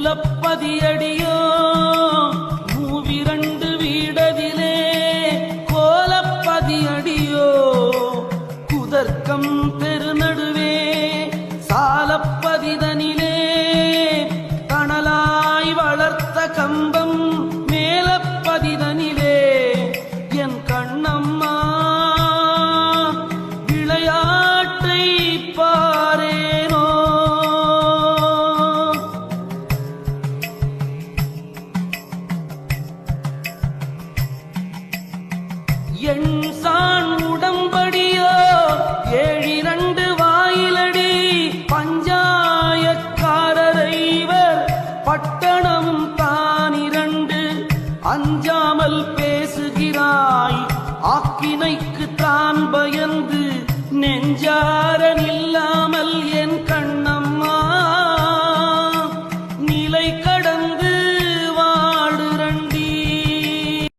மூலப்பதியடியோ மூவிரண்டு வீடதிலே கோலப்பதியடியோ குதர்க்கம் தெருநடுவே சாலப்பதிதனிலே தணலாய் வளர்த்த கம்பம் மேலப்பதிதனிலே என் கண்ணம்மா விளையாட்டை பாரேனோ. என் சான் உடம்படியோ ஏழிரண்டு வாயிலடி பஞ்சாயக்காரரைவர் பட்டணம் தானிரண்டு அஞ்சாமல் பேசுகிறாய் ஆக்கினைக்கு தான் பயந்து நெஞ்சார நில்லாமல்